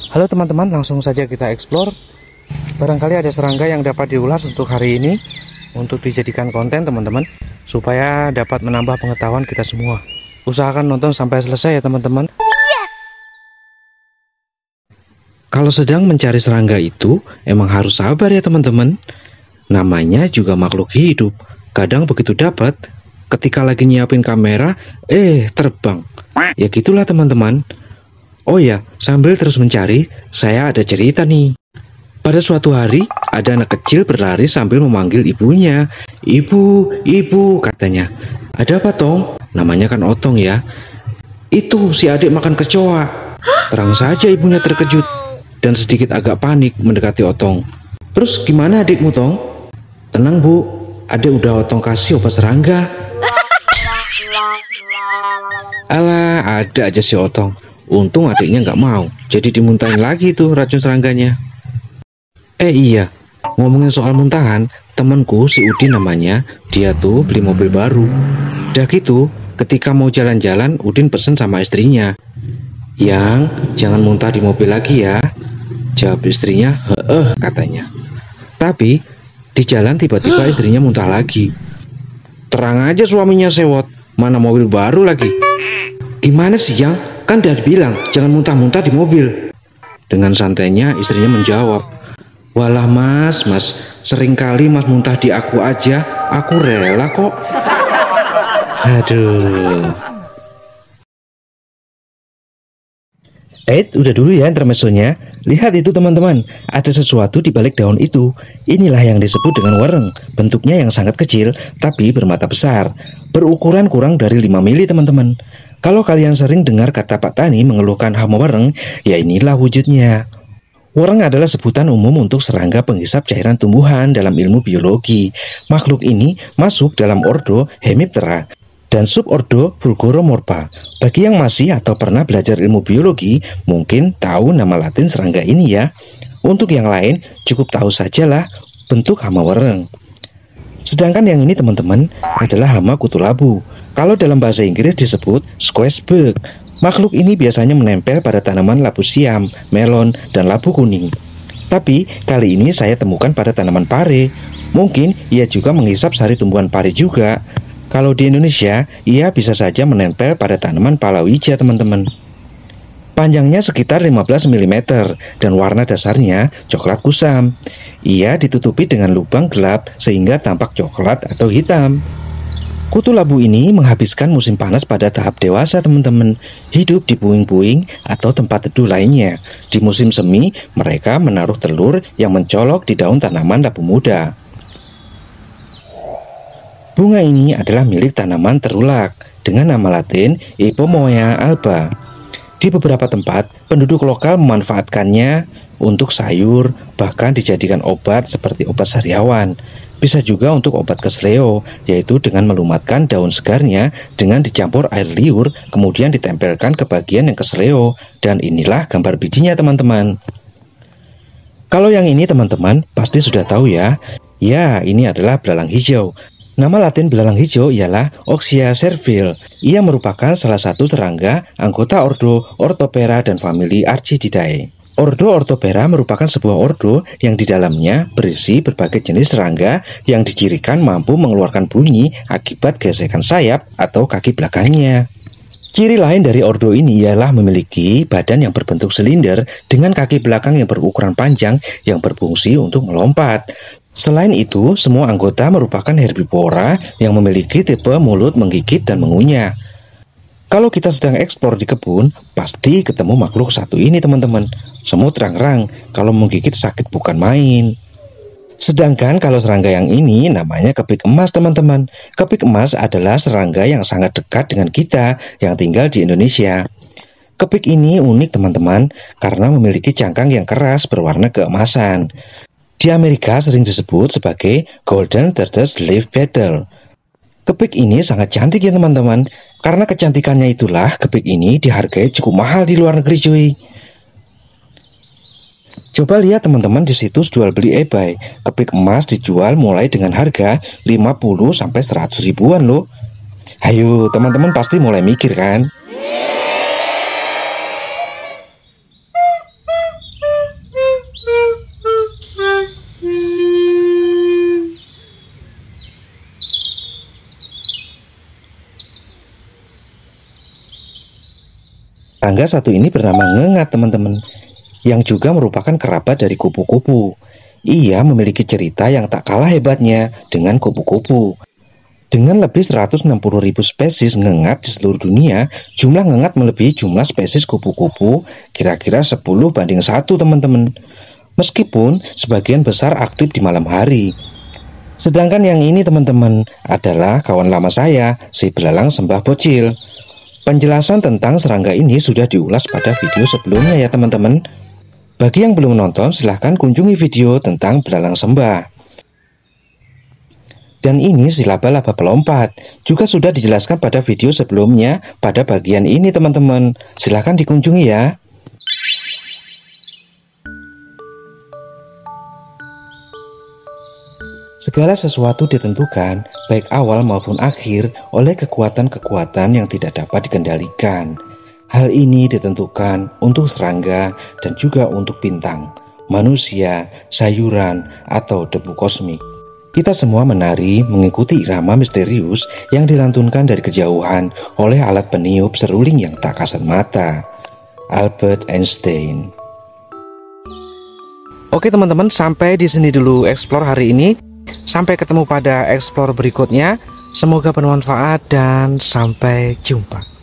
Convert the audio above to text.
Halo teman-teman, langsung saja kita explore. Barangkali ada serangga yang dapat diulas untuk hari ini, untuk dijadikan konten teman-teman, supaya dapat menambah pengetahuan kita semua. Usahakan nonton sampai selesai ya teman-teman. Yes! Kalau sedang mencari serangga itu, emang harus sabar ya teman-teman. Namanya juga makhluk hidup. Kadang begitu dapat, ketika lagi nyiapin kamera, terbang. Ya gitulah teman-teman. Oh ya, sambil terus mencari, saya ada cerita nih. Pada suatu hari, ada anak kecil berlari sambil memanggil ibunya. Ibu, ibu, katanya. Ada apa, Tong? Namanya kan Otong ya. Itu si adik makan kecoa. Terang saja ibunya terkejut dan sedikit agak panik mendekati Otong. Terus gimana adikmu, Tong? Tenang, Bu. Adik udah Otong kasih obat serangga. Alah, ada aja si Otong. Untung adiknya nggak mau, jadi dimuntahin lagi tuh racun serangganya. Iya, ngomongin soal muntahan, temanku si Udin namanya, dia tuh beli mobil baru. Udah gitu, ketika mau jalan-jalan, Udin pesen sama istrinya. Yang, jangan muntah di mobil lagi ya. Jawab istrinya, katanya. Tapi, di jalan tiba-tiba istrinya muntah lagi. Terang aja suaminya sewot, mana mobil baru lagi. Gimana sih Yang? Kan dia bilang jangan muntah-muntah di mobil. Dengan santainya istrinya menjawab, walah mas, seringkali mas muntah di aku aja, aku rela kok. Aduh. Udah dulu ya intermezzonya. Lihat itu teman-teman, ada sesuatu di balik daun itu. Inilah yang disebut dengan wereng. Bentuknya yang sangat kecil, tapi bermata besar. Berukuran kurang dari 5 mili teman-teman. Kalau kalian sering dengar kata Pak Tani mengeluhkan hama wereng, ya inilah wujudnya. Wereng adalah sebutan umum untuk serangga penghisap cairan tumbuhan dalam ilmu biologi. Makhluk ini masuk dalam ordo Hemiptera dan subordo Fulgoromorpha. Bagi yang masih atau pernah belajar ilmu biologi, mungkin tahu nama latin serangga ini ya. Untuk yang lain, cukup tahu sajalah bentuk hama wereng. Sedangkan yang ini teman-teman adalah hama kutu labu. Kalau dalam bahasa Inggris disebut squash bug. Makhluk ini biasanya menempel pada tanaman labu siam, melon, dan labu kuning. Tapi kali ini saya temukan pada tanaman pare. Mungkin ia juga menghisap sari tumbuhan pare juga. Kalau di Indonesia, ia bisa saja menempel pada tanaman palawija teman-teman. Panjangnya sekitar 15 mm dan warna dasarnya coklat kusam. Ia ditutupi dengan lubang gelap sehingga tampak coklat atau hitam. Kutu labu ini menghabiskan musim panas pada tahap dewasa teman-teman. Hidup di puing-puing atau tempat teduh lainnya. Di musim semi, mereka menaruh telur yang mencolok di daun tanaman labu muda. Bunga ini adalah milik tanaman terulak dengan nama latin Ipomoea alba. Di beberapa tempat, penduduk lokal memanfaatkannya untuk sayur, bahkan dijadikan obat seperti obat sariawan. Bisa juga untuk obat kesleo, yaitu dengan melumatkan daun segarnya dengan dicampur air liur, kemudian ditempelkan ke bagian yang kesleo. Dan inilah gambar bijinya teman-teman. Kalau yang ini teman-teman pasti sudah tahu ya. Ya, ini adalah belalang hijau. Nama latin belalang hijau ialah Oxia servile. Ia merupakan salah satu serangga anggota ordo Orthoptera dan famili Archididae. Ordo Orthoptera merupakan sebuah ordo yang di dalamnya berisi berbagai jenis serangga yang dicirikan mampu mengeluarkan bunyi akibat gesekan sayap atau kaki belakangnya. Ciri lain dari ordo ini ialah memiliki badan yang berbentuk silinder dengan kaki belakang yang berukuran panjang yang berfungsi untuk melompat. Selain itu, semua anggota merupakan herbivora yang memiliki tipe mulut menggigit dan mengunyah. Kalau kita sedang eksplor di kebun, pasti ketemu makhluk satu ini teman-teman. Semut rangrang, kalau menggigit sakit bukan main. Sedangkan kalau serangga yang ini namanya kepik emas teman-teman. Kepik emas adalah serangga yang sangat dekat dengan kita yang tinggal di Indonesia. Kepik ini unik teman-teman karena memiliki cangkang yang keras berwarna keemasan. Di Amerika sering disebut sebagai Golden Turtle Leaf Beetle. Kepik ini sangat cantik ya teman-teman. Karena kecantikannya itulah kepik ini dihargai cukup mahal di luar negeri cuy. Coba lihat teman-teman di situs jual beli eBay. Kepik emas dijual mulai dengan harga 50 sampai 100 ribuan loh. Ayo teman-teman pasti mulai mikir kan? Serangga satu ini bernama Ngengat teman-teman, yang juga merupakan kerabat dari kupu-kupu. Ia memiliki cerita yang tak kalah hebatnya dengan kupu-kupu. Dengan lebih 160.000 spesies ngengat di seluruh dunia, jumlah ngengat melebihi jumlah spesies kupu-kupu kira-kira 10:1 teman-teman. Meskipun sebagian besar aktif di malam hari. Sedangkan yang ini teman-teman adalah kawan lama saya, si belalang sembah bocil. Penjelasan tentang serangga ini sudah diulas pada video sebelumnya ya teman-teman. Bagi yang belum menonton, silahkan kunjungi video tentang belalang sembah. Dan ini si laba-laba pelompat, juga sudah dijelaskan pada video sebelumnya pada bagian ini teman-teman. Silahkan dikunjungi ya. Segala sesuatu ditentukan, baik awal maupun akhir, oleh kekuatan-kekuatan yang tidak dapat dikendalikan. Hal ini ditentukan untuk serangga dan juga untuk bintang, manusia, sayuran, atau debu kosmik. Kita semua menari mengikuti irama misterius yang dilantunkan dari kejauhan oleh alat peniup seruling yang tak kasat mata. Albert Einstein. Oke teman-teman, sampai di sini dulu explore hari ini. Sampai ketemu pada explore berikutnya. Semoga bermanfaat dan sampai jumpa.